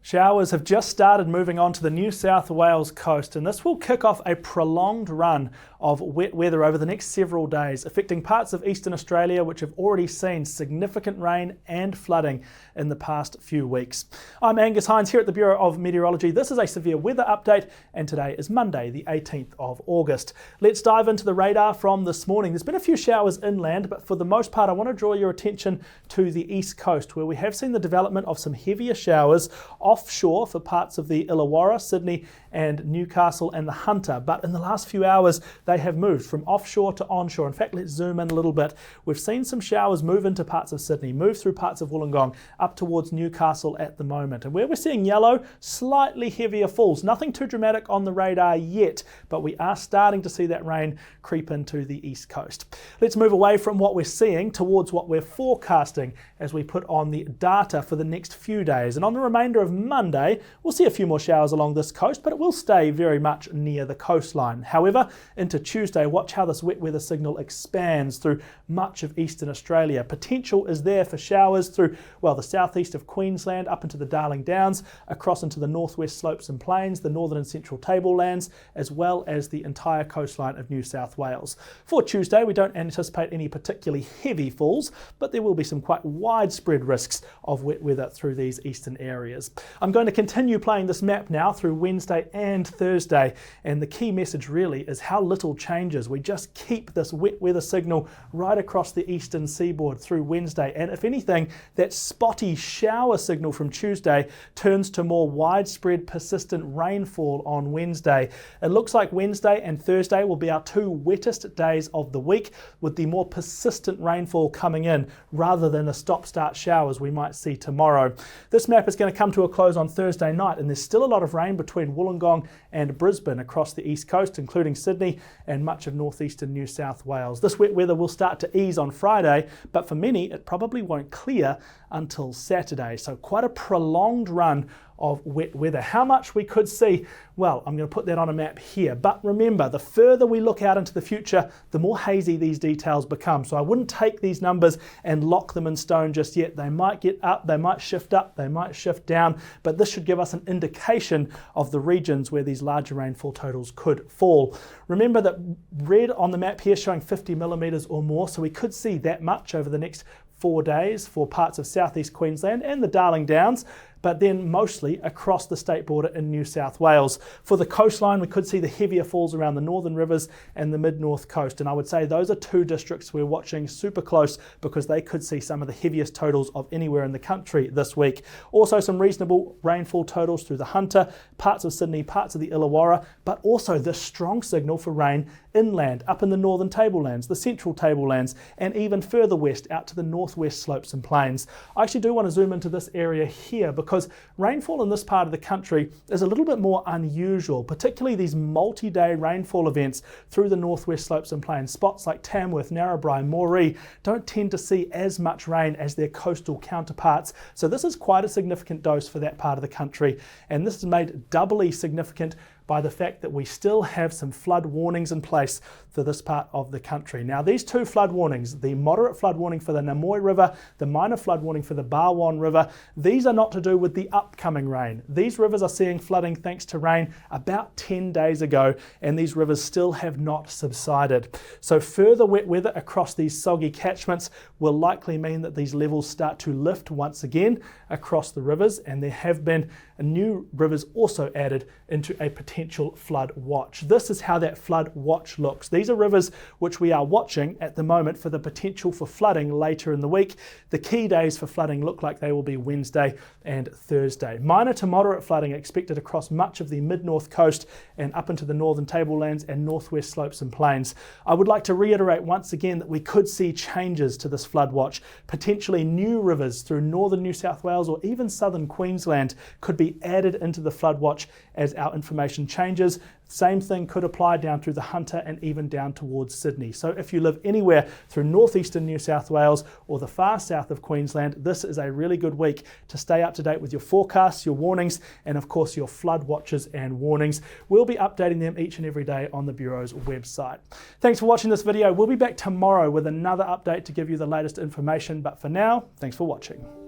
Showers have just started moving on to the New South Wales coast, and this will kick off a prolonged run of wet weather over the next several days, affecting parts of eastern Australia which have already seen significant rain and flooding in the past few weeks. I'm Angus Hines here at the Bureau of Meteorology. This is a severe weather update, and today is Monday, the 18th of August. Let's dive into the radar from this morning. There's been a few showers inland, but for the most part, I want to draw your attention to the east coast, where we have seen the development of some heavier showers offshore for parts of the Illawarra, Sydney and Newcastle and the Hunter. But in the last few hours, they have moved from offshore to onshore. In fact, let's zoom in a little bit. We've seen some showers move into parts of Sydney, move through parts of Wollongong, up towards Newcastle at the moment. And where we're seeing yellow, slightly heavier falls. Nothing too dramatic on the radar yet, but we are starting to see that rain creep into the east coast. Let's move away from what we're seeing towards what we're forecasting as we put on the data for the next few days. And on the remainder of Monday, we'll see a few more showers along this coast, but it will stay very much near the coastline. However, into Tuesday, watch how this wet weather signal expands through much of eastern Australia. Potential is there for showers through, well, the southeast of Queensland, up into the Darling Downs, across into the northwest slopes and plains, the northern and central tablelands, as well as the entire coastline of New South Wales. For Tuesday, we don't anticipate any particularly heavy falls, but there will be some quite widespread risks of wet weather through these eastern areas. I'm going to continue playing this map now through Wednesday and Thursday, and the key message really is how little changes. We just keep this wet weather signal right across the eastern seaboard through Wednesday, and if anything, that spotty shower signal from Tuesday turns to more widespread persistent rainfall on Wednesday. It looks like Wednesday and Thursday will be our two wettest days of the week, with the more persistent rainfall coming in rather than the stop-start showers we might see tomorrow. This map is going to come to a close on Thursday night, and there's still a lot of rain between Wollongong and Brisbane across the east coast, including Sydney and much of northeastern New South Wales. This wet weather will start to ease on Friday, but for many it probably won't clear until Saturday. So quite a prolonged run of wet weather. How much we could see, well, I'm going to put that on a map here. But remember, the further we look out into the future, the more hazy these details become. So I wouldn't take these numbers and lock them in stone just yet. They might get up, they might shift up, they might shift down, but this should give us an indication of the regions where these larger rainfall totals could fall. Remember that red on the map here showing 50 millimetres or more, so we could see that much over the next 4 days for parts of southeast Queensland and the Darling Downs, but then mostly across the state border in New South Wales. For the coastline, we could see the heavier falls around the northern rivers and the mid-north coast, and I would say those are two districts we're watching super close because they could see some of the heaviest totals of anywhere in the country this week. Also some reasonable rainfall totals through the Hunter, parts of Sydney, parts of the Illawarra, but also this strong signal for rain inland, up in the northern tablelands, the central tablelands, and even further west out to the northwest slopes and plains. I actually do want to zoom into this area here because rainfall in this part of the country is a little bit more unusual, particularly these multi-day rainfall events through the northwest slopes and plains. Spots like Tamworth, Narrabri, Moree don't tend to see as much rain as their coastal counterparts. So this is quite a significant dose for that part of the country, and this is made doubly significant by the fact that we still have some flood warnings in place for this part of the country. Now, these two flood warnings, the moderate flood warning for the Namoi River, the minor flood warning for the Barwon River, these are not to do with the upcoming rain. These rivers are seeing flooding thanks to rain about 10 days ago, and these rivers still have not subsided. So further wet weather across these soggy catchments will likely mean that these levels start to lift once again across the rivers, and there have been new rivers also added into a potential flood watch. This is how that flood watch looks. These are rivers which we are watching at the moment for the potential for flooding later in the week. The key days for flooding look like they will be Wednesday and Thursday. Minor to moderate flooding expected across much of the mid-north coast and up into the northern tablelands and northwest slopes and plains. I would like to reiterate once again that we could see changes to this flood watch. Potentially new rivers through northern New South Wales or even southern Queensland could be added into the flood watch as our information changes. Same thing could apply down through the Hunter and even down towards Sydney. So if you live anywhere through northeastern New South Wales or the far south of Queensland, this is a really good week to stay up to date with your forecasts, your warnings, and of course your flood watches and warnings. We'll be updating them each and every day on the Bureau's website. Thanks for watching this video. We'll be back tomorrow with another update to give you the latest information, but for now, thanks for watching.